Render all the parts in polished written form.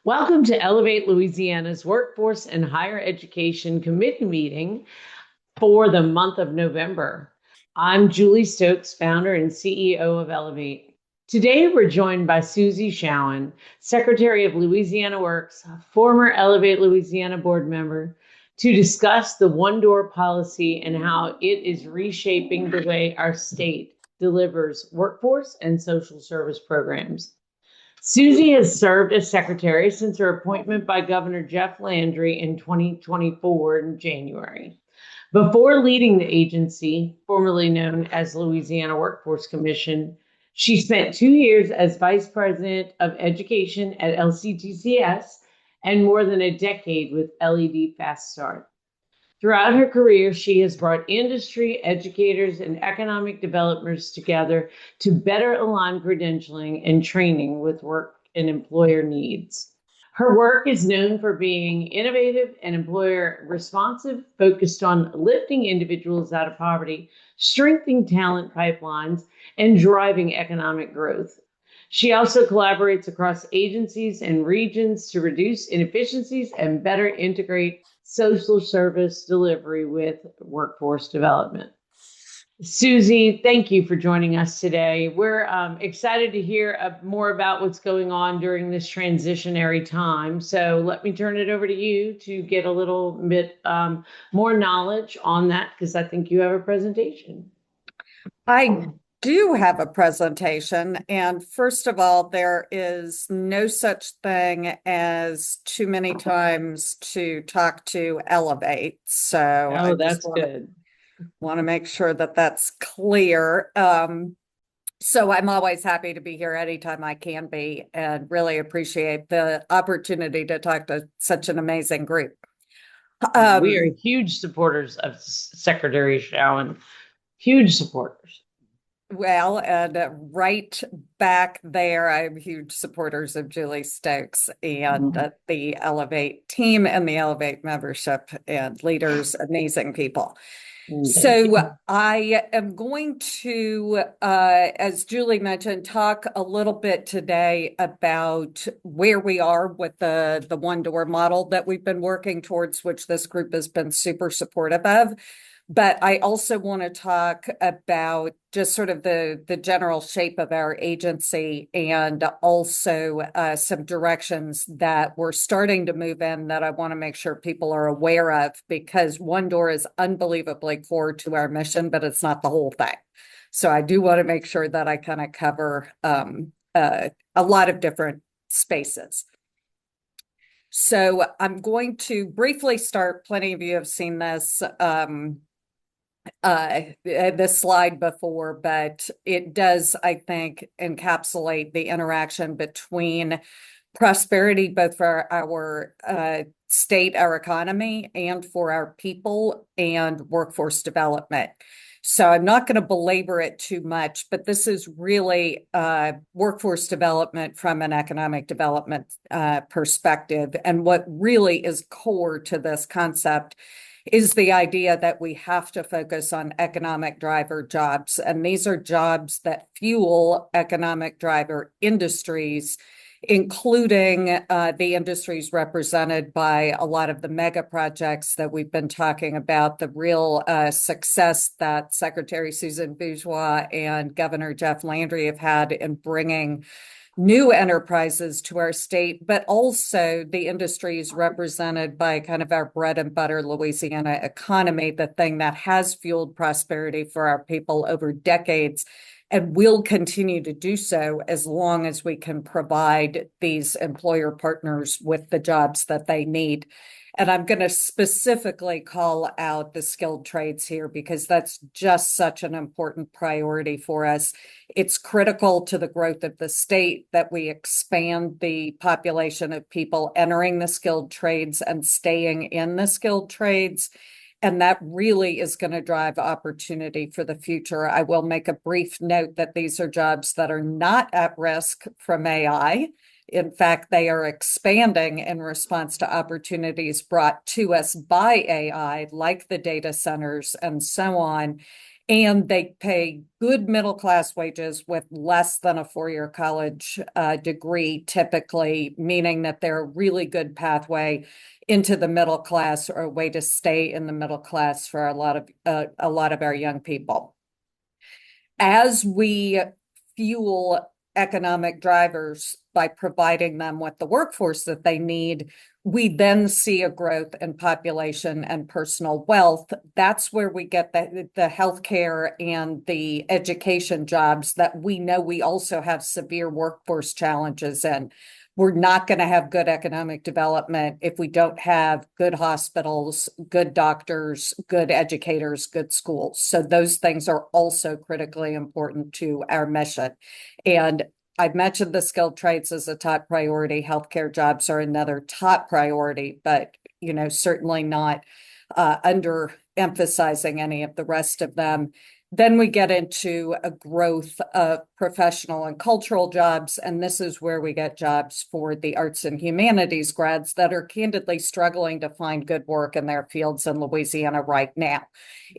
Welcome to Ellevate Louisiana's Workforce and Higher Education Committee meeting for the month of November. I'm Julie Stokes, founder and CEO of Ellevate. Today, we're joined by Susie Schowen, Secretary of Louisiana Works, former Ellevate Louisiana board member, to discuss the one-door policy and how it is reshaping the way our state delivers workforce and social service programs. Susie has served as secretary since her appointment by Governor Jeff Landry in 2024 in January. Before leading the agency, formerly known as Louisiana Workforce Commission, she spent 2 years as vice president of education at LCTCS and more than a decade with LED Fast Start. Throughout her career, she has brought industry, educators, and economic developers together to better align credentialing and training with work and employer needs. Her work is known for being innovative and employer responsive, focused on lifting individuals out of poverty, strengthening talent pipelines, and driving economic growth. She also collaborates across agencies and regions to reduce inefficiencies and better integrate social service delivery with workforce development. Susie, thank you for joining us today. We're excited to hear more about what's going on during this transitionary time. So let me turn it over to you to get a little bit more knowledge on that, because I think you have a presentation. I do have a presentation, and first of all, there is no such thing as too many times to talk to Ellevate. So I Oh, just that's good. want to make sure that that's clear. So I'm always happy to be here anytime I can be, and really appreciate the opportunity to talk to such an amazing group. We are huge supporters of Secretary Schowen, huge supporters. Well, and right back there, I'm huge supporters of Julie Stokes and the Ellevate team and the Ellevate membership and leaders, amazing people. So I am going to, as Julie mentioned, talk a little bit today about where we are with the one-door model that we've been working towards, which this group has been super supportive of. But I also want to talk about just sort of the general shape of our agency and also some directions that we're starting to move in that I want to make sure people are aware of, because one door is unbelievably core to our mission, but it's not the whole thing. So I do want to make sure that I kind of cover a lot of different spaces. So I'm going to briefly start. Plenty of you have seen this slide before, but it does, I think, encapsulate the interaction between prosperity, both for our state, our economy, and for our people, and workforce development. So I'm not going to belabor it too much, but this is really workforce development from an economic development perspective. And what really is core to this concept is the idea that we have to focus on economic driver jobs. And these are jobs that fuel economic driver industries, including the industries represented by a lot of the mega projects that we've been talking about, the real success that Secretary Susan Bourgeois and Governor Jeff Landry have had in bringing new enterprises to our state, but also the industries represented by kind of our bread and butter Louisiana economy, the thing that has fueled prosperity for our people over decades and will continue to do so as long as we can provide these employer partners with the jobs that they need. And I'm going to specifically call out the skilled trades here because that's just such an important priority for us. It's critical to the growth of the state that we expand the population of people entering the skilled trades and staying in the skilled trades. And that really is going to drive opportunity for the future. I will make a brief note that these are jobs that are not at risk from AI. In fact, they are expanding in response to opportunities brought to us by AI, like the data centers and so on. And they pay good middle class wages with less than a four-year college degree, typically, meaning that they're a really good pathway into the middle class or a way to stay in the middle class for a lot of our young people. As we fuel economic drivers by providing them with the workforce that they need, we then see a growth in population and personal wealth. That's where we get the healthcare and the education jobs that we know we also have severe workforce challenges in. We're not going to have good economic development if we don't have good hospitals, good doctors, good educators, good schools. So those things are also critically important to our mission. And I've mentioned the skilled trades as a top priority. Healthcare jobs are another top priority, but certainly not under emphasizing any of the rest of them. Then we get into a growth of professional and cultural jobs, and this is where we get jobs for the arts and humanities grads that are candidly struggling to find good work in their fields in Louisiana right now.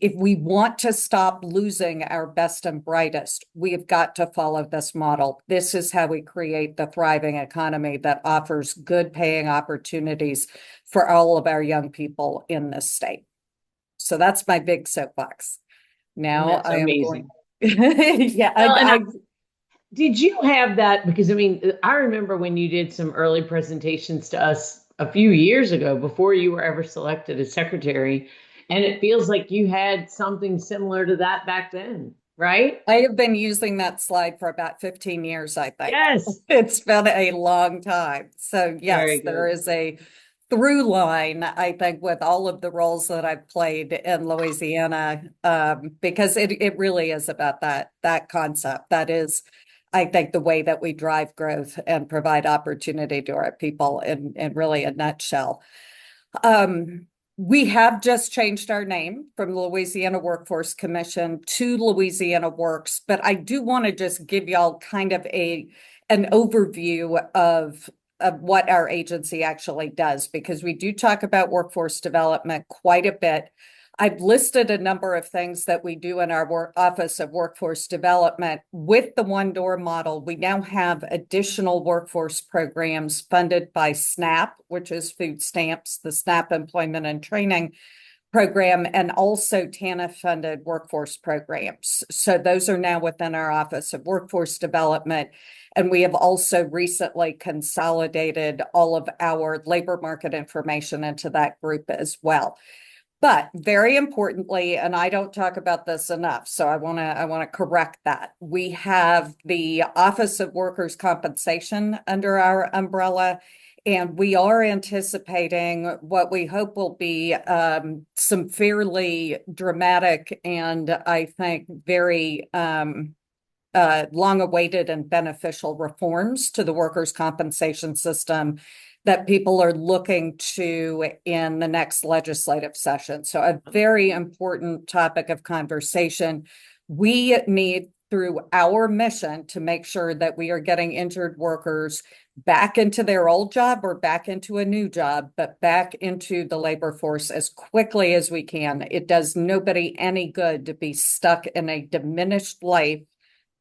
If we want to stop losing our best and brightest, we have got to follow this model. This is how we create the thriving economy that offers good paying opportunities for all of our young people in this state. So that's my big soapbox. And Now that's I am going. amazing. Yeah, Well, did you have that? Because I mean, I remember when you did some early presentations to us a few years ago before you were ever selected as secretary, and it feels like you had something similar to that back then, right? I have been using that slide for about 15 years, I think. Yes. It's been a long time. So Very yes, there good. is a through line, I think, with all of the roles that I've played in Louisiana, because it really is about that concept. That is, I think, the way that we drive growth and provide opportunity to our people in really a nutshell. We have just changed our name from Louisiana Workforce Commission to Louisiana Works, but I do want to just give y'all kind of an overview of what our agency actually does, because we do talk about workforce development quite a bit. I've listed a number of things that we do in our Office of Workforce Development. With the one door model, we now have additional workforce programs funded by SNAP, which is food stamps, the SNAP Employment and Training Program, and also TANF funded workforce programs. So those are now within our Office of Workforce Development. And we have also recently consolidated all of our labor market information into that group as well. But very importantly, and I don't talk about this enough, so I want to correct that. We have the Office of Workers' Compensation under our umbrella, and we are anticipating what we hope will be some fairly dramatic and I think very long-awaited and beneficial reforms to the workers' compensation system that people are looking to in the next legislative session. So a very important topic of conversation. We need, through our mission, to make sure that we are getting injured workers back into their old job or back into a new job, but back into the labor force as quickly as we can. It does nobody any good to be stuck in a diminished life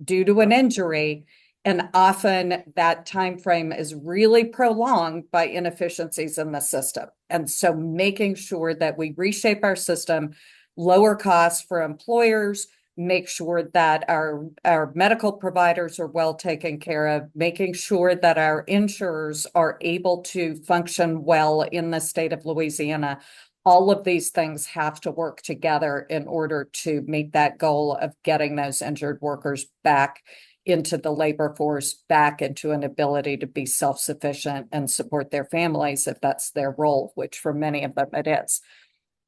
due to an injury, and often that time frame is really prolonged by inefficiencies in the system. And so making sure that we reshape our system, lower costs for employers, make sure that our medical providers are well taken care of, making sure that our insurers are able to function well in the state of Louisiana. All of these things have to work together in order to meet that goal of getting those injured workers back into the labor force, back into an ability to be self-sufficient and support their families if that's their role, which for many of them it is.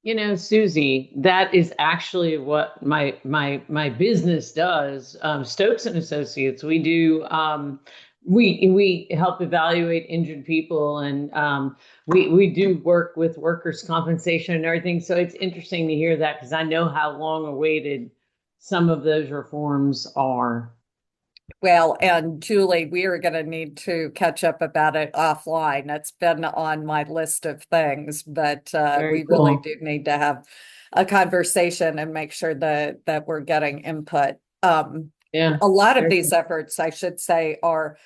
You know, Susie, that is actually what my business does. Stokes and Associates. We do we help evaluate injured people, and we do work with workers' compensation and everything. So it's interesting to hear that, because I know how long awaited some of those reforms are. Well, and Julie, we are going to need to catch up about it offline. It's been on my list of things, but Very we really cool. do need to have a conversation and make sure that we're getting input. Yeah. A lot of Very these cool. efforts, I should say, are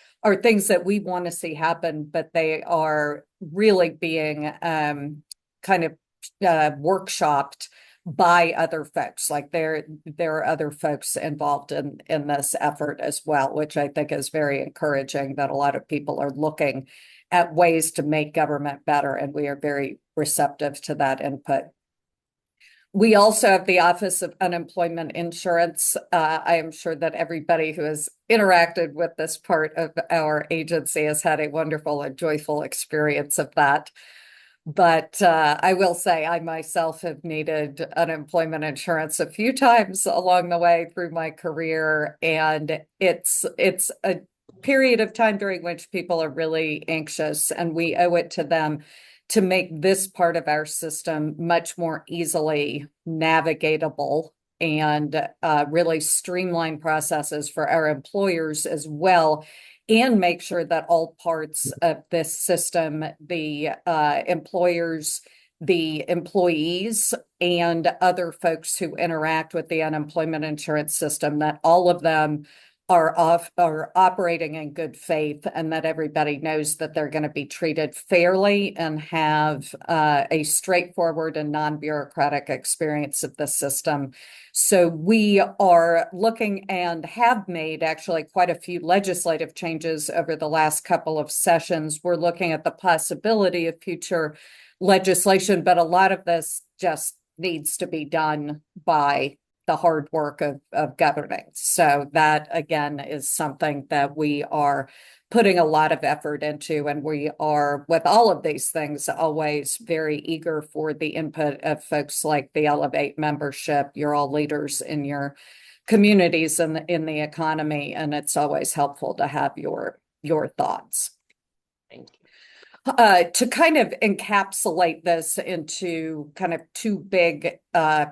things that we want to see happen, but they are really being kind of workshopped by other folks. Like there are other folks involved in this effort as well, which I think is very encouraging that a lot of people are looking at ways to make government better, and we are very receptive to that input. We also have the Office of Unemployment Insurance. I am sure that everybody who has interacted with this part of our agency has had a wonderful and joyful experience of that. But I will say I myself have needed unemployment insurance a few times along the way through my career, and it's a period of time during which people are really anxious, and we owe it to them to make this part of our system much more easily navigatable and really streamline processes for our employers as well, and make sure that all parts of this system, the employers, the employees, and other folks who interact with the unemployment insurance system, that all of them are operating in good faith, and that everybody knows that they're going to be treated fairly and have a straightforward and non-bureaucratic experience of the system. So we are looking and have made actually quite a few legislative changes over the last couple of sessions. We're looking at the possibility of future legislation, but a lot of this just needs to be done by the hard work of governing. So that, again, is something that we are putting a lot of effort into. And we are, with all of these things, always very eager for the input of folks like the Ellevate membership. You're all leaders in your communities and in the economy, and it's always helpful to have your thoughts. Thank you. To kind of encapsulate this into kind of two big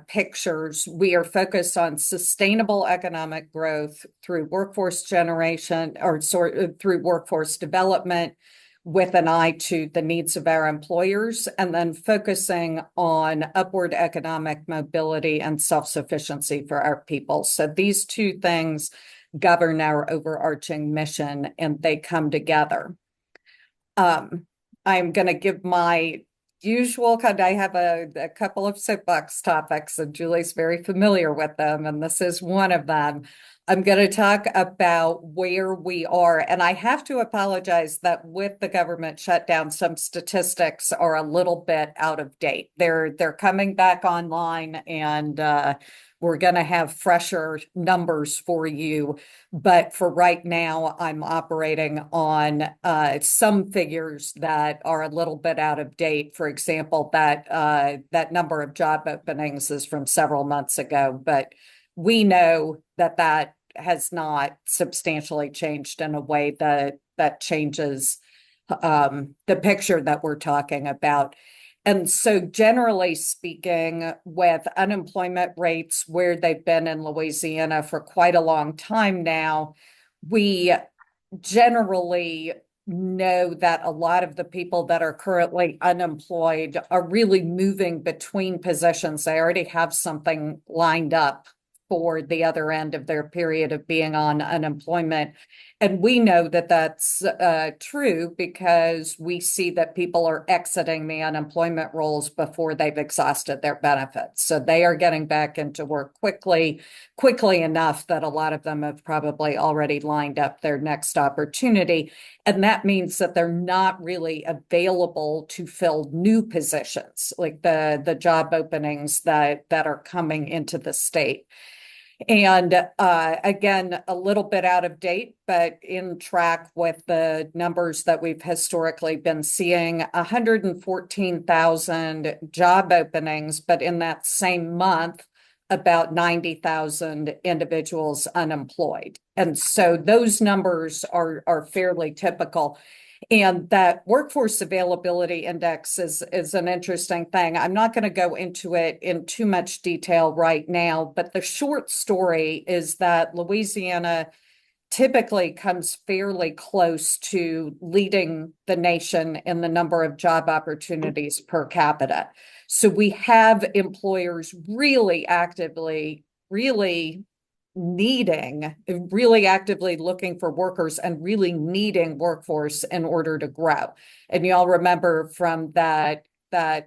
pictures, we are focused on sustainable economic growth through workforce generation, or through workforce development, with an eye to the needs of our employers, and then focusing on upward economic mobility and self-sufficiency for our people. So these two things govern our overarching mission, and they come together. I'm going to give my usual kind. I have a couple of soapbox topics, and Julie's very familiar with them, and this is one of them. I'm going to talk about where we are, and I have to apologize that with the government shutdown, some statistics are a little bit out of date. They're coming back online, and we're going to have fresher numbers for you. But for right now, I'm operating on some figures that are a little bit out of date. For example, that number of job openings is from several months ago, but we know that has not substantially changed in a way that changes the picture that we're talking about. And so generally speaking, with unemployment rates where they've been in Louisiana for quite a long time now, we generally know that a lot of the people that are currently unemployed are really moving between positions. They already have something lined up for the other end of their period of being on unemployment. And we know that that's true because we see that people are exiting the unemployment rolls before they've exhausted their benefits. So they are getting back into work quickly enough that a lot of them have probably already lined up their next opportunity. And that means that they're not really available to fill new positions, like the job openings that are coming into the state. And again, a little bit out of date, but in track with the numbers that we've historically been seeing, 114,000 job openings, but in that same month, about 90,000 individuals unemployed. And so those numbers are fairly typical. And that workforce availability index is an interesting thing. I'm not going to go into it in too much detail right now, but the short story is that Louisiana typically comes fairly close to leading the nation in the number of job opportunities per capita. So we have employers really actively, really actively looking for workers and really needing workforce in order to grow. And y'all remember from that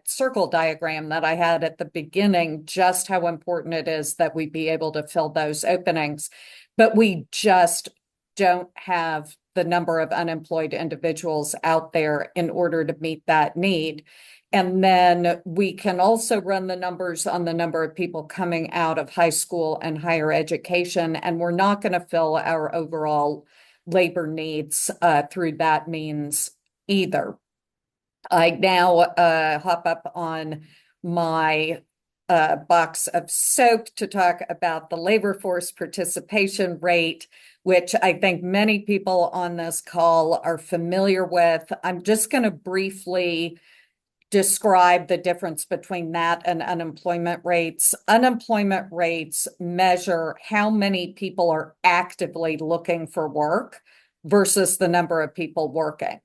circle diagram that I had at the beginning, just how important it is that we be able to fill those openings. But we just don't have the number of unemployed individuals out there in order to meet that need. And then we can also run the numbers on the number of people coming out of high school and higher education, and we're not going to fill our overall labor needs through that means either. I now hop up on my box of soap to talk about the labor force participation rate, which I think many people on this call are familiar with. I'm just going to briefly describe the difference between that and unemployment rates. Unemployment rates measure how many people are actively looking for work versus the number of people working.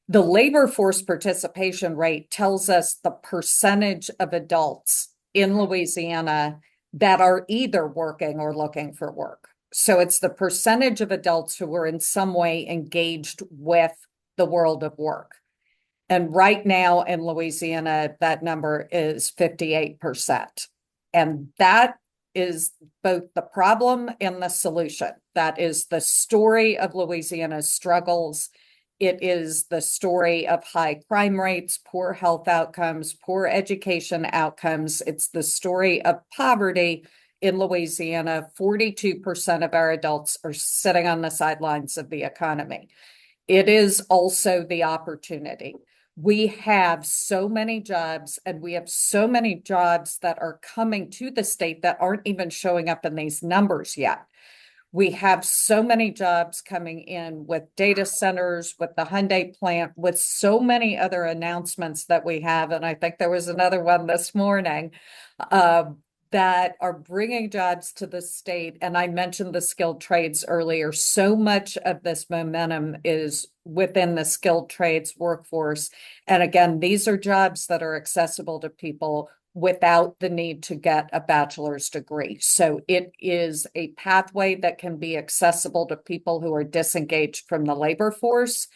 The labor force participation rate tells us the percentage of adults in Louisiana that are either working or looking for work. So it's the percentage of adults who are in some way engaged with the world of work. And right now in Louisiana, that number is 58%. And that is both the problem and the solution. That is the story of Louisiana's struggles. It is the story of high crime rates, poor health outcomes, poor education outcomes. It's the story of poverty in Louisiana. 42% of our adults are sitting on the sidelines of the economy. It is also the opportunity. We have so many jobs, and we have so many jobs that are coming to the state that aren't even showing up in these numbers yet. We have so many jobs coming in with data centers, with the Hyundai plant, with so many other announcements that we have. And I think there was another one this morning that are bringing jobs to the state. And I mentioned the skilled trades earlier. So much of this momentum is within the skilled trades workforce. And again, these are jobs that are accessible to people without the need to get a bachelor's degree. So it is a pathway that can be accessible to people who are disengaged from the labor force.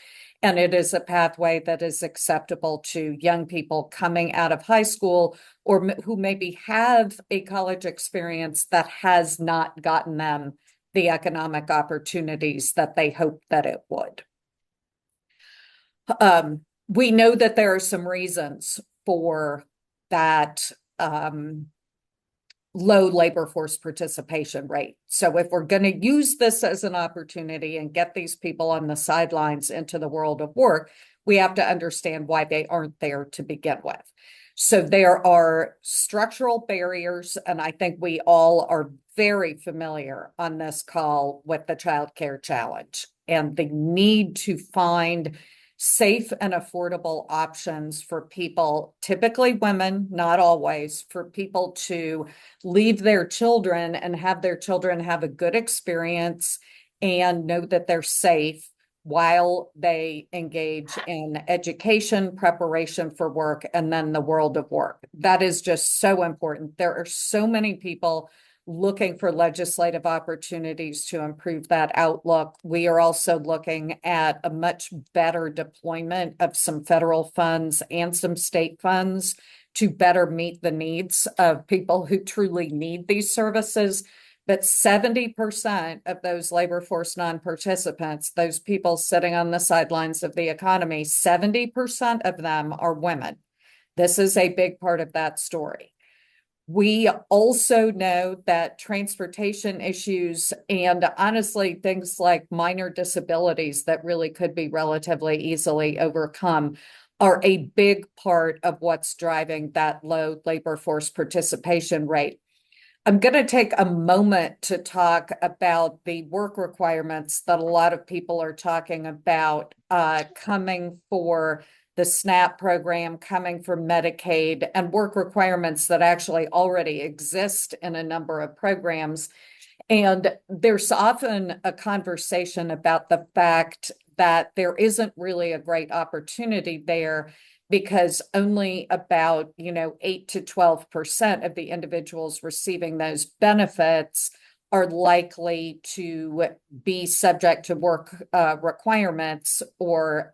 And it is a pathway that is acceptable to young people coming out of high school or who maybe have a college experience that has not gotten them the economic opportunities that they hoped that it would. We know that there are some reasons for that low labor force participation rate. So if we're going to use this as an opportunity and get these people on the sidelines into the world of work, we have to understand why they aren't there to begin with. So there are structural barriers, and I think we all are very familiar on this call with the child care challenge and the need to find safe and affordable options for people, typically women, not always, for people to leave their children and have their children have a good experience and know that they're safe while they engage in education, preparation for work, and then the world of work. That is just so important. There are so many people looking for legislative opportunities to improve that outlook. We are also looking at a much better deployment of some federal funds and some state funds to better meet the needs of people who truly need these services. But 70% of those labor force non-participants, those people sitting on the sidelines of the economy, 70% of them are women. This is a big part of that story. We also know that transportation issues and honestly, things like minor disabilities that really could be relatively easily overcome are a big part of what's driving that low labor force participation rate. I'm going to take a moment to talk about the work requirements that a lot of people are talking about coming for the SNAP program coming from Medicaid, and work requirements that actually already exist in a number of programs. And there's often a conversation about the fact that there isn't really a great opportunity there because only about, 8 to 12% of the individuals receiving those benefits are likely to be subject to work requirements or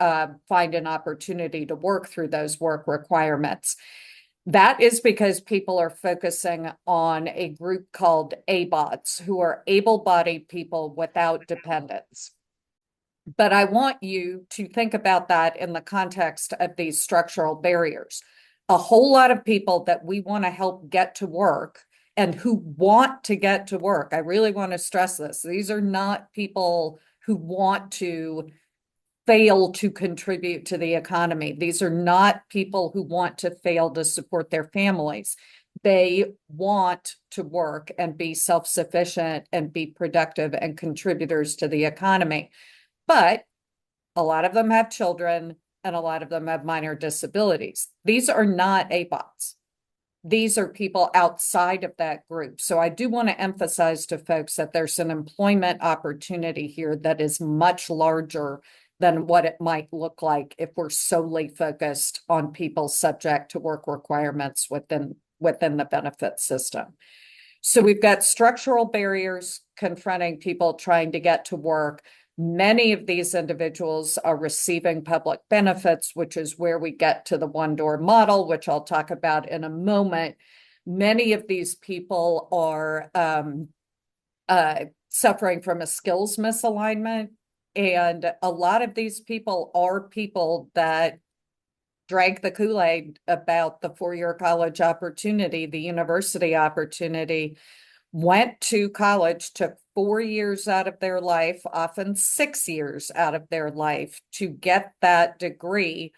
find an opportunity to work through those work requirements. That is because people are focusing on a group called ABOTs, who are able-bodied people without dependents. But I want you to think about that in the context of these structural barriers. A whole lot of people that we want to help get to work and who want to get to work. I really want to stress this. These are not people who want to fail to contribute to the economy. These are not people who want to fail to support their families. They want to work and be self-sufficient and be productive and contributors to the economy. But a lot of them have children and a lot of them have minor disabilities. These are not ABOTs. These are people outside of that group. So I do want to emphasize to folks that there's an employment opportunity here that is much larger than what it might look like if we're solely focused on people subject to work requirements within the benefit system. So we've got structural barriers confronting people trying to get to work. Many of these individuals are receiving public benefits, which is where we get to the one-door model, which I'll talk about in a moment. Many of these people are suffering from a skills misalignment. And a lot of these people are people that drank the Kool-Aid about the four-year college opportunity, the university opportunity, went to college, took 4 years out of their life, often 6 years out of their life to get that degree,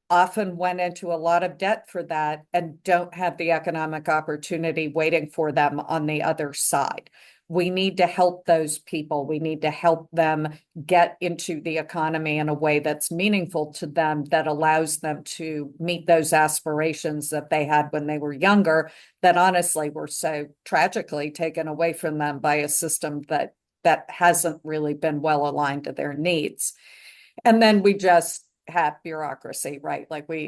often went into a lot of debt for that and don't have the economic opportunity waiting for them on the other side. We need to help those people. We need to help them get into the economy in a way that's meaningful to them, that allows them to meet those aspirations that they had when they were younger, that honestly were so tragically taken away from them by a system that hasn't really been well aligned to their needs. And then we just have bureaucracy, right? Like we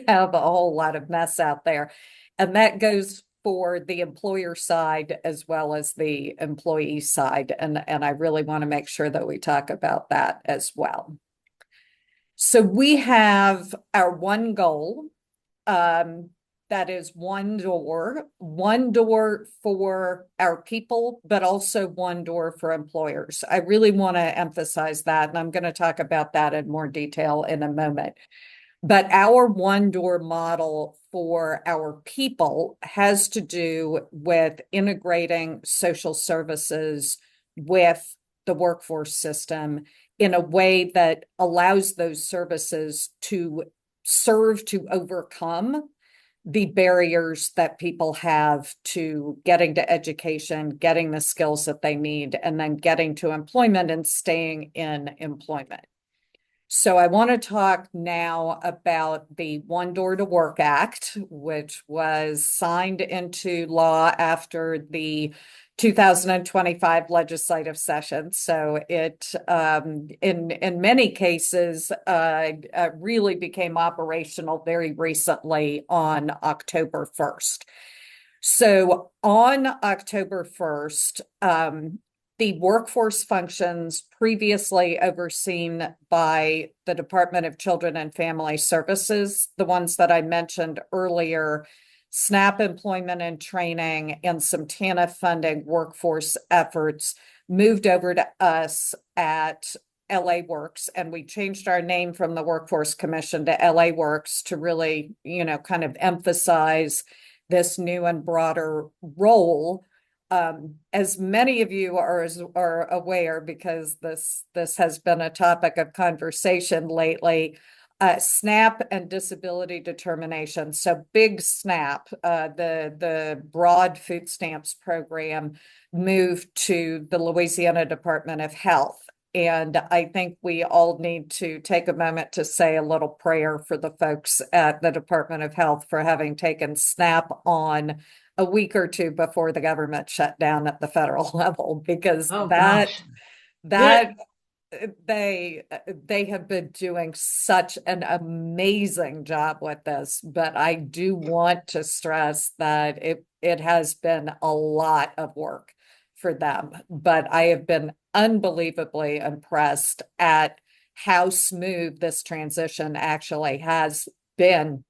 have a whole lot of mess out there. And that goes for the employer side as well as the employee side. And I really want to make sure that we talk about that as well. So we have our one goal, that is one door for our people, but also one door for employers. I really want to emphasize that, and I'm going to talk about that in more detail in a moment. But our one door model for our people has to do with integrating social services with the workforce system in a way that allows those services to serve to overcome the barriers that people have to getting to education, getting the skills that they need, and then getting to employment and staying in employment. So I want to talk now about the One Door to Work Act, which was signed into law after the 2025 legislative session. So it, in many cases, really became operational very recently on October 1st. So on October 1st, the workforce functions previously overseen by the Department of Children and Family Services, the ones that I mentioned earlier, SNAP employment and training, and some TANF funding workforce efforts, moved over to us at LA Works, and we changed our name from the Workforce Commission to LA Works to really, kind of emphasize this new and broader role. As many of you are aware, because this has been a topic of conversation lately, SNAP and disability determination. So Big SNAP, the broad food stamps program, moved to the Louisiana Department of Health. And I think we all need to take a moment to say a little prayer for the folks at the Department of Health for having taken snap on a week or two before the government shut down at the federal level, because Oh that gosh. that they they have been doing such an amazing job with this, but I do want to stress that it has been a lot of work for them. But I have been unbelievably impressed at how smooth this transition actually has been.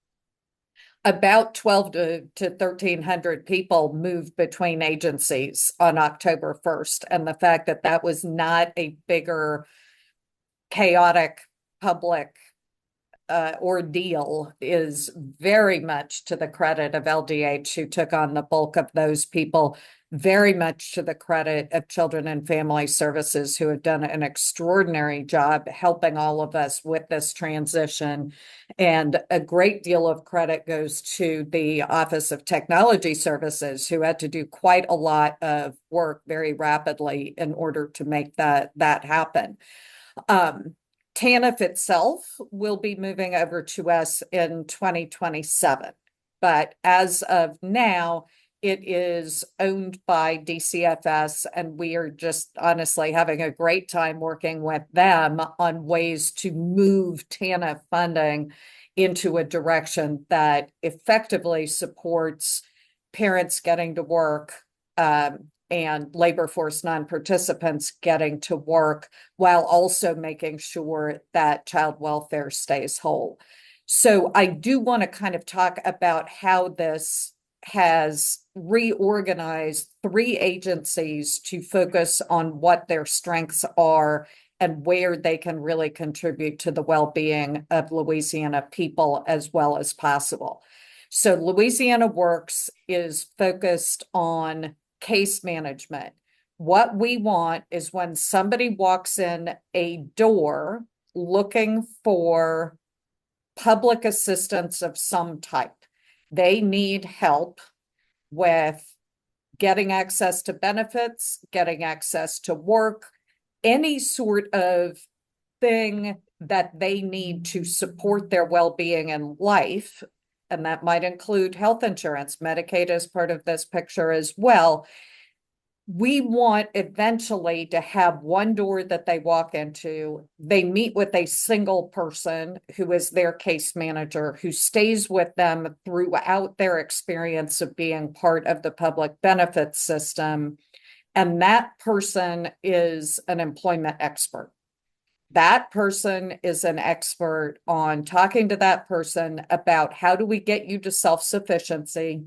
About 12 to 1,300 people moved between agencies on October 1st. And the fact that that was not a bigger chaotic public ordeal is very much to the credit of LDH, who took on the bulk of those people, very much to the credit of Children and Family Services, who have done an extraordinary job helping all of us with this transition. And a great deal of credit goes to the Office of Technology Services, who had to do quite a lot of work very rapidly in order to make that happen. TANF itself will be moving over to us in 2027. But as of now, it is owned by DCFS, and we are just honestly having a great time working with them on ways to move TANF funding into a direction that effectively supports parents getting to work, and labor force non-participants getting to work, while also making sure that child welfare stays whole. So I do want to kind of talk about how this has reorganized three agencies to focus on what their strengths are and where they can really contribute to the well-being of Louisiana people as well as possible. So Louisiana Works is focused on case management. What we want is when somebody walks in a door looking for public assistance of some type, they need help with getting access to benefits, getting access to work, any sort of thing that they need to support their well-being in life. And that might include health insurance. Medicaid is part of this picture as well. We want eventually to have one door that they walk into. They meet with a single person who is their case manager, who stays with them throughout their experience of being part of the public benefits system. And that person is an employment expert. That person is an expert on talking to that person about how do we get you to self-sufficiency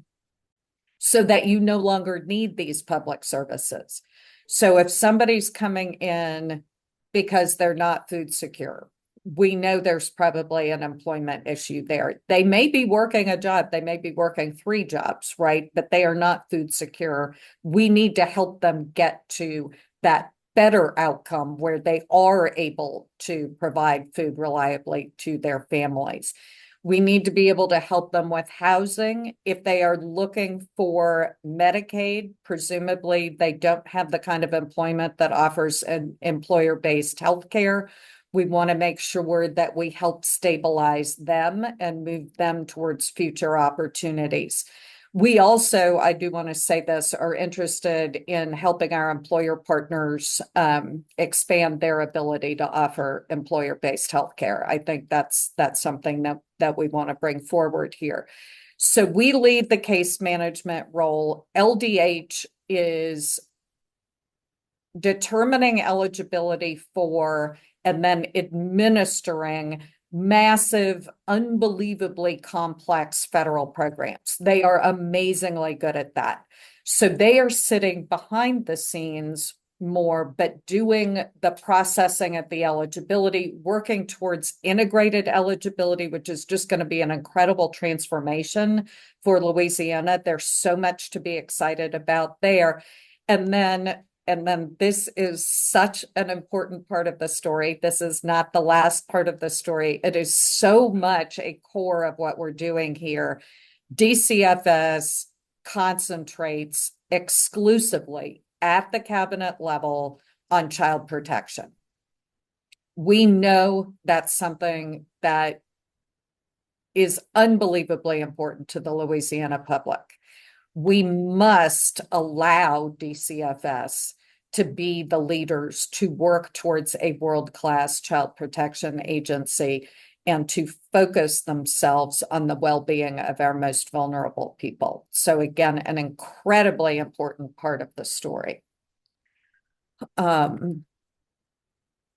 so that you no longer need these public services. So if somebody's coming in because they're not food secure, we know there's probably an employment issue there. They may be working a job, they may be working 3 jobs, right? But they are not food secure. We need to help them get to that better outcome where they are able to provide food reliably to their families. We need to be able to help them with housing. If they are looking for Medicaid, presumably they don't have the kind of employment that offers an employer-based health care. We want to make sure that we help stabilize them and move them towards future opportunities. We also, I do want to say this, are interested in helping our employer partners expand their ability to offer employer-based healthcare. I think that's something that we want to bring forward here. So we lead the case management role. LDH is determining eligibility for and then administering massive, unbelievably complex federal programs. They are amazingly good at that. So they are sitting behind the scenes more, but doing the processing of the eligibility, working towards integrated eligibility, which is just going to be an incredible transformation for Louisiana. There's so much to be excited about there. And then this is such an important part of the story. This is not the last part of the story. It is so much a core of what we're doing here. DCFS concentrates exclusively at the cabinet level on child protection. We know that's something that is unbelievably important to the Louisiana public. We must allow DCFS to be the leaders to work towards a world-class child protection agency and to focus themselves on the well-being of our most vulnerable people. So again, an incredibly important part of the story. I'm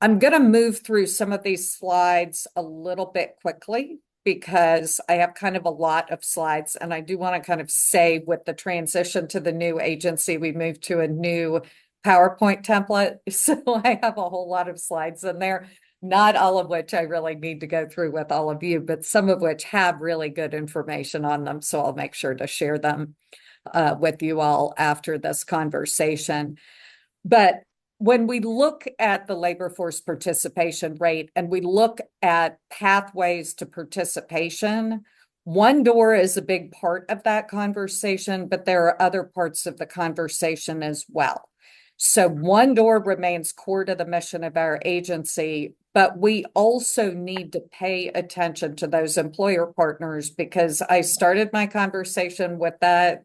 going to move through some of these slides a little bit quickly because I have kind of a lot of slides, and I do want to kind of say with the transition to the new agency, we moved to a new PowerPoint template. So I have a whole lot of slides in there, not all of which I really need to go through with all of you, but some of which have really good information on them. So I'll make sure to share them with you all after this conversation. But when we look at the labor force participation rate and we look at pathways to participation, one door is a big part of that conversation, but there are other parts of the conversation as well. So one door remains core to the mission of our agency, but we also need to pay attention to those employer partners because I started my conversation with that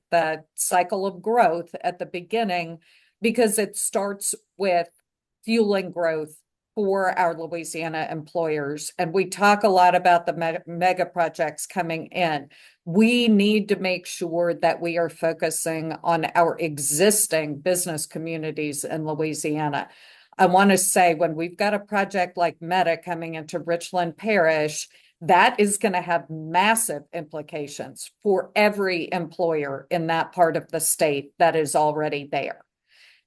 cycle of growth at the beginning because it starts with fueling growth for our Louisiana employers. And we talk a lot about the mega projects coming in. We need to make sure that we are focusing on our existing business communities in Louisiana. I want to say when we've got a project like Meta coming into Richland Parish, that is going to have massive implications for every employer in that part of the state that is already there.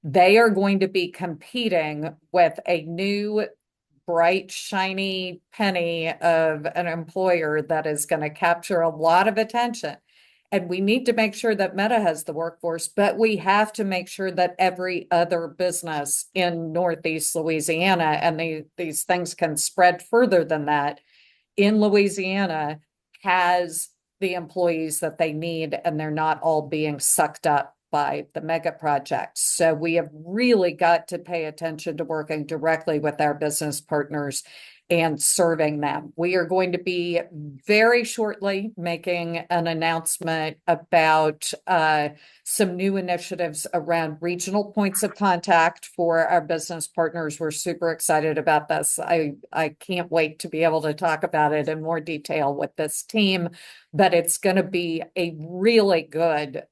They are going to be competing with a new, bright, shiny penny of an employer that is going to capture a lot of attention. And we need to make sure that Meta has the workforce, but we have to make sure that every other business in Northeast Louisiana, and these things can spread further than that, in Louisiana has the employees that they need, and they're not all being sucked up by the mega projects. So we have really got to pay attention to working directly with our business partners and serving them. We are going to be very shortly making an announcement about some new initiatives around regional points of contact for our business partners. We're super excited about this. I can't wait to be able to talk about it in more detail with this team, but it's going to be a really good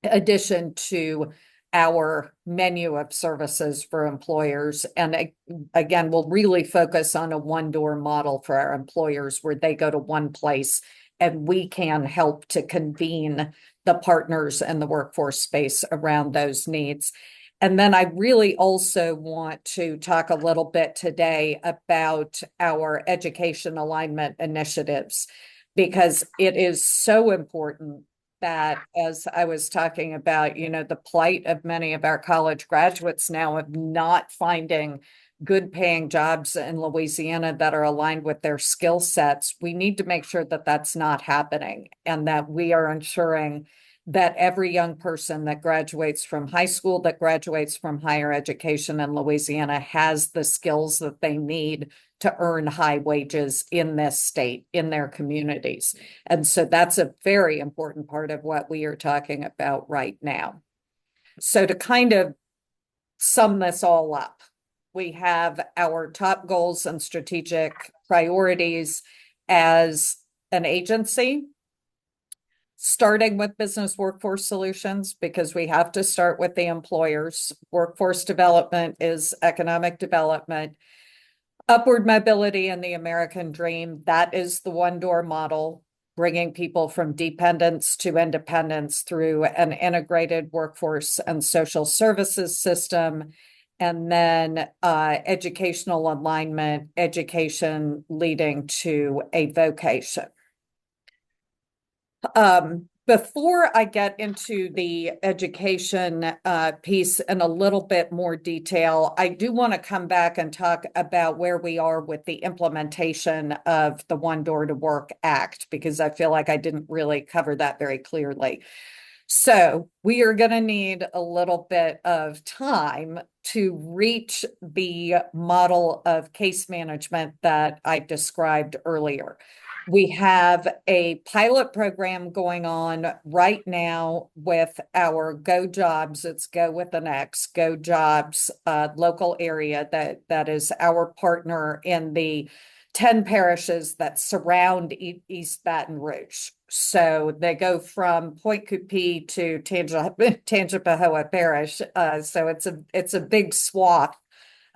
addition to our menu of services for employers. And again, we'll really focus on a one-door model for our employers where they go to one place and we can help to convene the partners and the workforce space around those needs. And then I really also want to talk a little bit today about our education alignment initiatives, because it is so important that, as I was talking about, the plight of many of our college graduates now of not finding good paying jobs in Louisiana that are aligned with their skill sets. We need to make sure that that's not happening and that we are ensuring that every young person that graduates from high school, that graduates from higher education in Louisiana has the skills that they need to earn high wages in this state, in their communities. And so that's a very important part of what we are talking about right now. So to kind of sum this all up, we have our top goals and strategic priorities as an agency, starting with business workforce solutions, because we have to start with the employers. Workforce development is economic development. Upward mobility and the American dream, that is the one-door model, bringing people from dependence to independence through an integrated workforce and social services system. And then educational alignment, education leading to a vocation. Before I get into the education piece in a little bit more detail, I do want to come back and talk about where we are with the implementation of the One Door to Work Act, because I feel like I didn't really cover that very clearly. So we are going to need a little bit of time to reach the model of case management that I described earlier. We have a pilot program going on right now with our Go Jobs. It's Go with an X, Go Jobs local area that is our partner in the 10 parishes that surround East Baton Rouge. So they go from Point Coupee to Tangipahoa Parish. So it's a big swath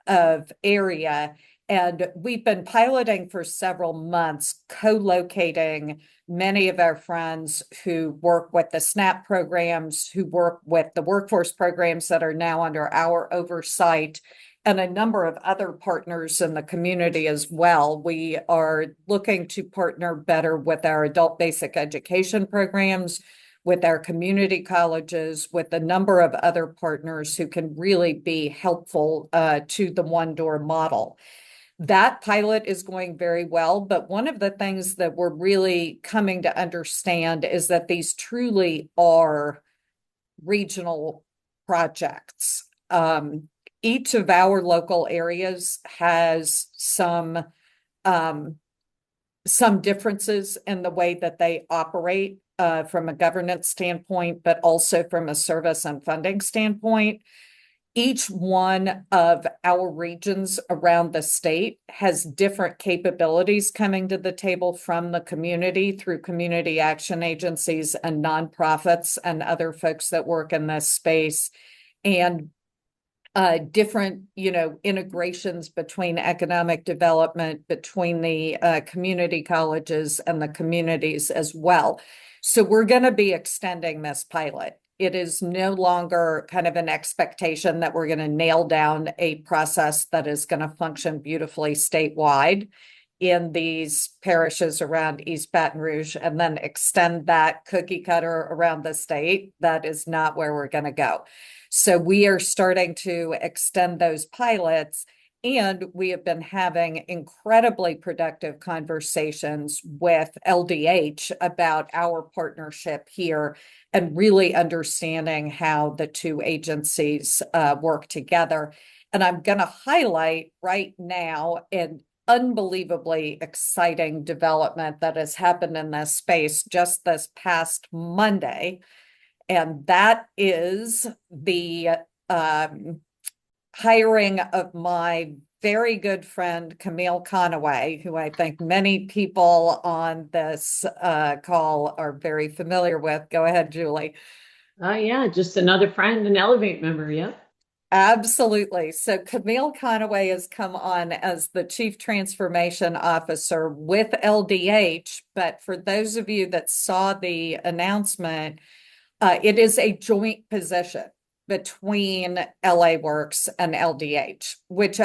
of area. And we've been piloting for several months, co-locating many of our friends who work with the SNAP programs, who work with the workforce programs that are now under our oversight, and a number of other partners in the community as well. We are looking to partner better with our adult basic education programs, with our community colleges, with a number of other partners who can really be helpful to the one-door model. That pilot is going very well, but one of the things that we're really coming to understand is that these truly are regional projects. Each of our local areas has some differences in the way that they operate from a governance standpoint, but also from a service and funding standpoint. Each one of our regions around the state has different capabilities coming to the table from the community through community action agencies and nonprofits and other folks that work in this space, and different, integrations between economic development, between the community colleges and the communities as well. So we're going to be extending this pilot. It is no longer kind of an expectation that we're going to nail down a process that is going to function beautifully statewide in these parishes around East Baton Rouge and then extend that cookie cutter around the state. That is not where we're going to go. So we are starting to extend those pilots, and we have been having incredibly productive conversations with LDH about our partnership here and really understanding how the two agencies work together. And I'm going to highlight right now an unbelievably exciting development that has happened in this space just this past Monday. And that is the hiring of my very good friend, Camille Conaway, who I think many people on this call are very familiar with. Go ahead, Julie. Yeah, just another friend, an Ellevate member. Yep. Absolutely. So Camille Conaway has come on as the Chief Transformation Officer with LDH. But for those of you that saw the announcement, it is a joint position between LA Works and LDH, which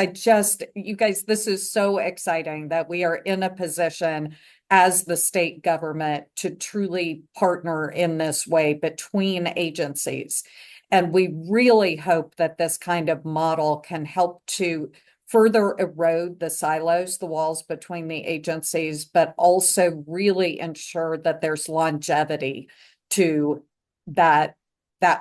you guys, this is so exciting that we are in a position as the state government to truly partner in this way between agencies. And we really hope that this kind of model can help to further erode the silos, the walls between the agencies, but also really ensure that there's longevity to that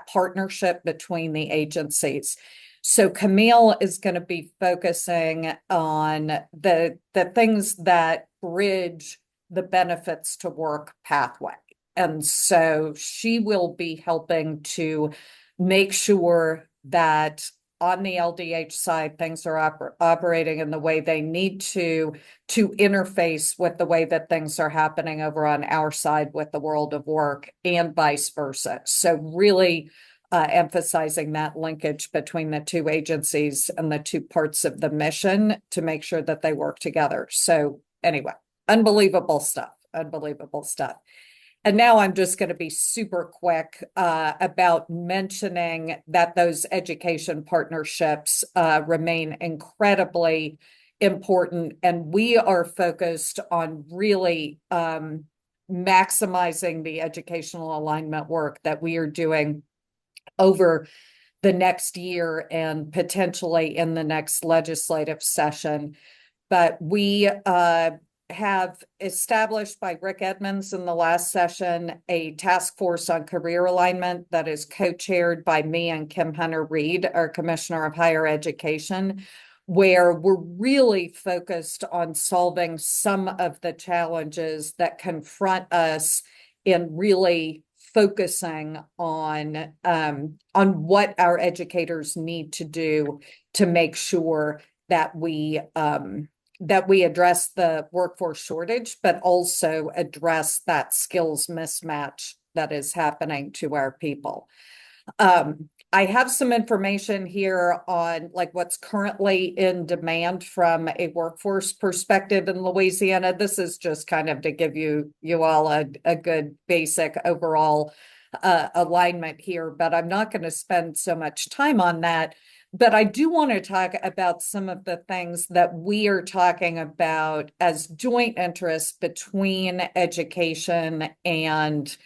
partnership between the agencies. So Camille is going to be focusing on the things that bridge the benefits to work pathway. And so she will be helping to make sure that on the LDH side, things are operating in the way they need to interface with the way that things are happening over on our side with the world of work and vice versa. So really emphasizing that linkage between the two agencies and the two parts of the mission to make sure that they work together. So anyway, unbelievable stuff, unbelievable stuff. And now I'm just going to be super quick about mentioning that those education partnerships remain incredibly important. And we are focused on really maximizing the educational alignment work that we are doing over the next year and potentially in the next legislative session. But we have established by Rick Edmonds in the last session a task force on career alignment that is co-chaired by me and Kim Hunter-Reid, our Commissioner of Higher Education, where we're really focused on solving some of the challenges that confront us in really focusing on what our educators need to do to make sure that we address the workforce shortage, but also address that skills mismatch that is happening to our people. I have some information here on like what's currently in demand from a workforce perspective in Louisiana. This is just kind of to give you all a good basic overall alignment here, but I'm not going to spend so much time on that. But I do want to talk about some of the things that we are talking about as joint interests between education and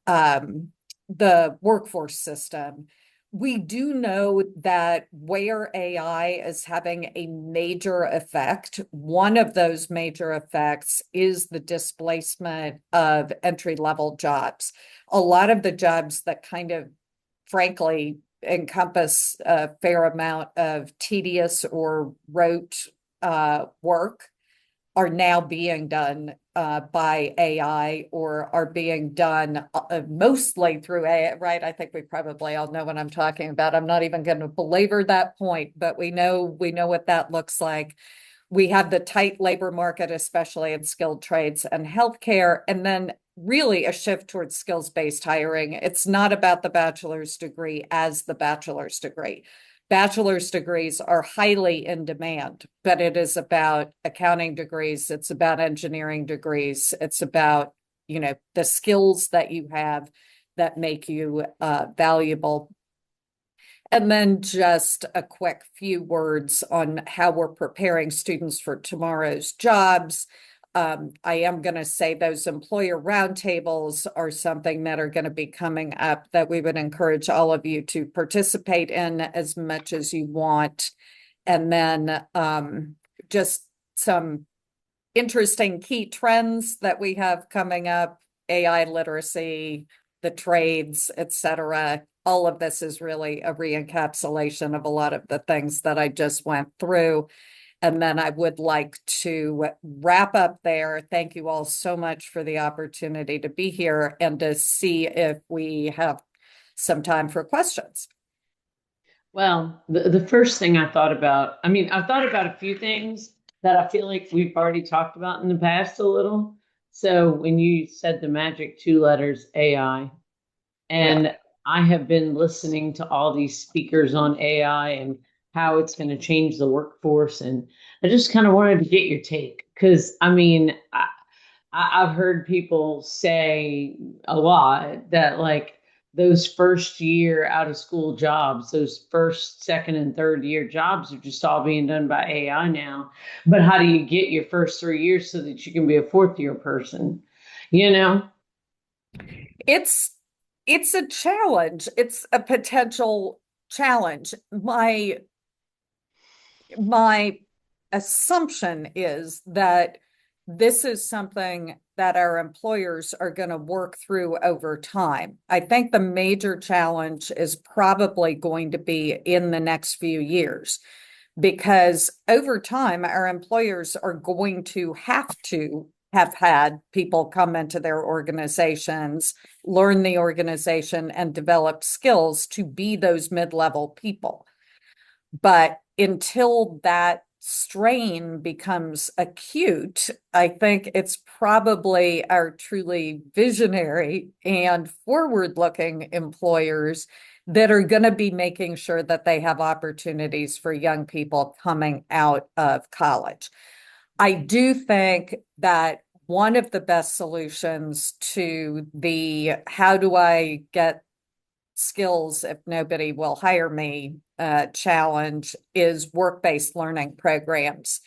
the workforce system. We do know that where AI is having a major effect, one of those major effects is the displacement of entry-level jobs. A lot of the jobs that kind of, frankly, encompass a fair amount of tedious or rote work are now being done by AI or are being done mostly through AI, right? I think we probably all know what I'm talking about. I'm not even going to belabor that point, but we know what that looks like. We have the tight labor market, especially in skilled trades and healthcare, and then really a shift towards skills-based hiring. It's not about the bachelor's degree as the bachelor's degree. Bachelor's degrees are highly in demand, but it is about accounting degrees. It's about engineering degrees. It's about, the skills that you have that make you valuable. And then just a quick few words on how we're preparing students for tomorrow's jobs. I am going to say those employer roundtables are something that are going to be coming up that we would encourage all of you to participate in as much as you want. And then just some interesting key trends that we have coming up, AI literacy, the trades, etc. All of this is really a re-encapsulation of a lot of the things that I just went through. And then I would like to wrap up there. Thank you all so much for the opportunity to be here and to see if we have some time for questions. Well, the first thing I thought about, I thought about a few things that I feel like we've already talked about in the past a little. So when you said the magic two letters AI, and Yeah. I have been listening to all these speakers on AI and how it's going to change the workforce. And I just kind of wanted to get your take because I've heard people say a lot that like those first year out of school jobs, those first, second, and third year jobs are just all being done by AI now. But how do you get your first 3 years so that you can be a fourth year person? You know? It's a challenge. It's a potential challenge. My assumption is that this is something that our employers are going to work through over time. I think the major challenge is probably going to be in the next few years, because over time, our employers are going to have had people come into their organizations, learn the organization, and develop skills to be those mid-level people. But until that strain becomes acute, I think it's probably our truly visionary and forward-looking employers that are going to be making sure that they have opportunities for young people coming out of college. I do think that one of the best solutions to the how do I get skills if nobody will hire me challenge is work-based learning programs.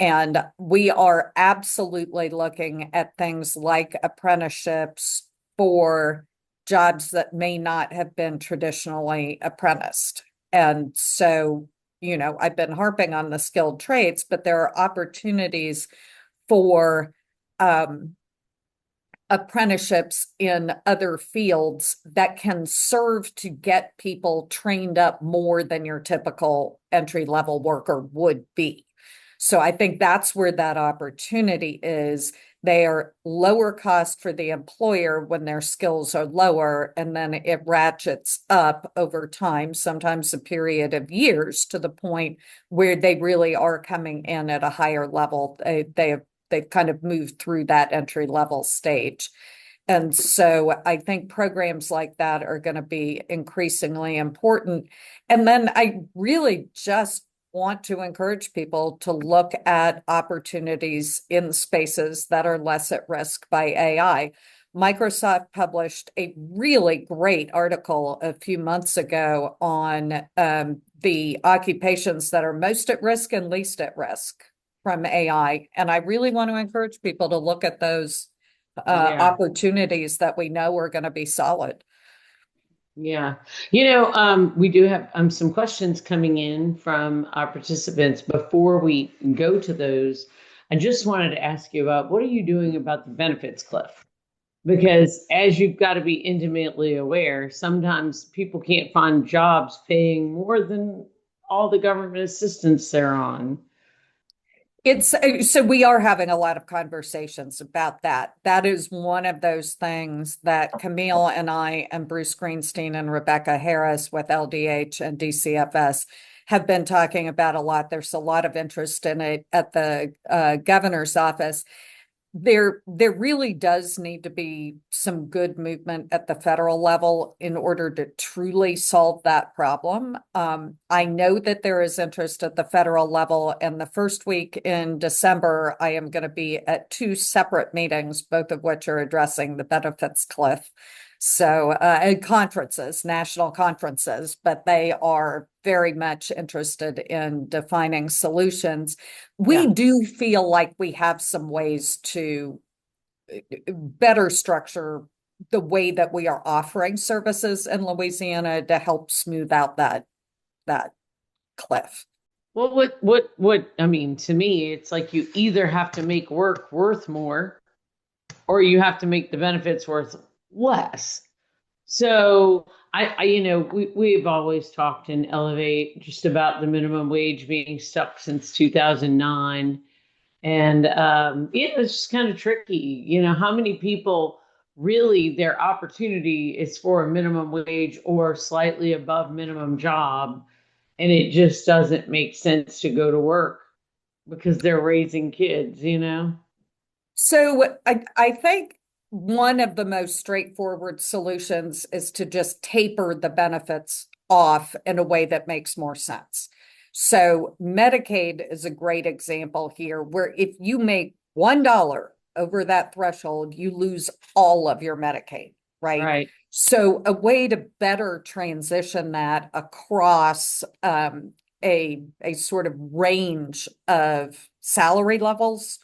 And we are absolutely looking at things like apprenticeships for jobs that may not have been traditionally apprenticed. And so, I've been harping on the skilled trades, but there are opportunities for apprenticeships in other fields that can serve to get people trained up more than your typical entry-level worker would be. So I think that's where that opportunity is. They are lower cost for the employer when their skills are lower, and then it ratchets up over time, sometimes a period of years, to the point where they really are coming in at a higher level. They've kind of moved through that entry level stage. And so I think programs like that are going to be increasingly important. And then I really just want to encourage people to look at opportunities in spaces that are less at risk by AI. Microsoft published a really great article a few months ago on the occupations that are most at risk and least at risk from AI. And I really want to encourage people to look at those Yeah. opportunities that we know are going to be solid. Yeah. We do have some questions coming in from our participants. Before we go to those, I just wanted to ask you about what are you doing about the benefits cliff? Because as you've got to be intimately aware, sometimes people can't find jobs paying more than all the government assistance they're on. It's so we are having a lot of conversations about that. That is one of those things that Camille and I and Bruce Greenstein and Rebecca Harris with LDH and DCFS have been talking about a lot. There's a lot of interest in it at the governor's office. There really does need to be some good movement at the federal level in order to truly solve that problem. I know that there is interest at the federal level, and the first week in December, I am going to be at two separate meetings, both of which are addressing the benefits cliff. So, conferences, national conferences, but they are very much interested in defining solutions. We Yeah. do feel like we have some ways to better structure the way that we are offering services in Louisiana to help smooth out that cliff. Well, I mean, to me, it's like you either have to make work worth more or you have to make the benefits worth less. So we've always talked in Elevate just about the minimum wage being stuck since 2009. And it's just kind of tricky. How many people really their opportunity is for a minimum wage or slightly above minimum job, and it just doesn't make sense to go to work because they're raising kids. So I think one of the most straightforward solutions is to just taper the benefits off in a way that makes more sense. So Medicaid is a great example here, where if you make $1 over that threshold, you lose all of your Medicaid, right? Right. So a way to better transition that across a sort of range of salary levels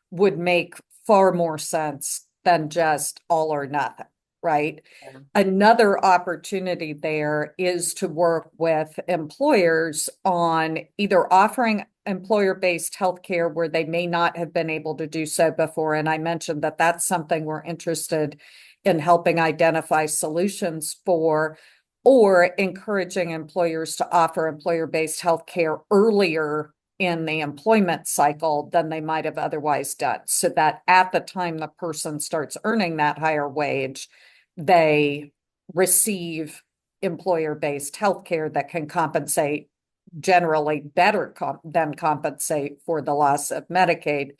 would make far more sense than just all or nothing, right? Yeah. Another opportunity there is to work with employers on either offering employer-based healthcare where they may not have been able to do so before. And I mentioned that that's something we're interested in helping identify solutions for, or encouraging employers to offer employer-based healthcare earlier in the employment cycle than they might have otherwise done, so that at the time the person starts earning that higher wage, they receive employer-based healthcare that can compensate, generally better than compensate for the loss of Medicaid.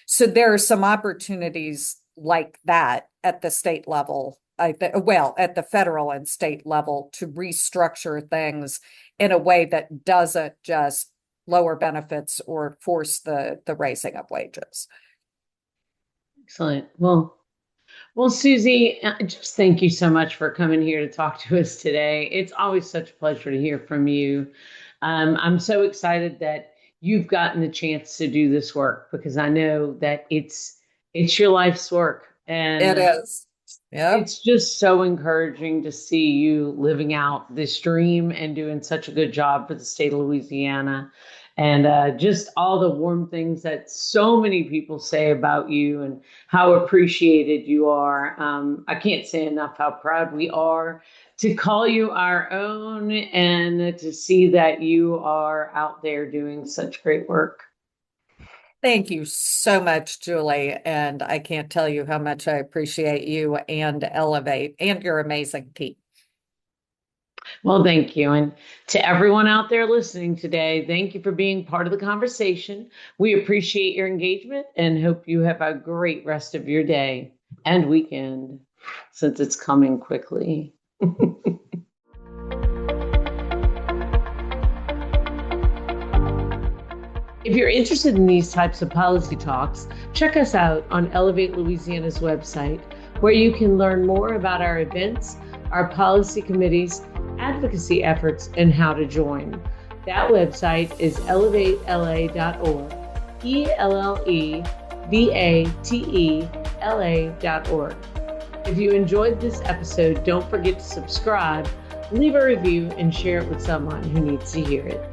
So there are some opportunities like that at the state level, at the federal and state level, to restructure things in a way that doesn't just lower benefits or force the raising of wages. Excellent. Well, Susie, just thank you so much for coming here to talk to us today. It's always such a pleasure to hear from you. I'm so excited that you've gotten the chance to do this work because I know that it's your life's work, It and is. Yep. it's just so encouraging to see you living out this dream and doing such a good job for the state of Louisiana. and just all the warm things that so many people say about you and how appreciated you are. I can't say enough how proud we are to call you our own and to see that you are out there doing such great work. Thank you so much, Julie. And I can't tell you how much I appreciate you and Ellevate and your amazing team. Well, thank you. And to everyone out there listening today, thank you for being part of the conversation. We appreciate your engagement and hope you have a great rest of your day and weekend, since it's coming quickly. If you're interested in these types of policy talks, check us out on Ellevate Louisiana's website, where you can learn more about our events, our policy committees, advocacy efforts, and how to join. That website is ellevatela.org, ELLEVATELA.org. If you enjoyed this episode, don't forget to subscribe, leave a review, and share it with someone who needs to hear it.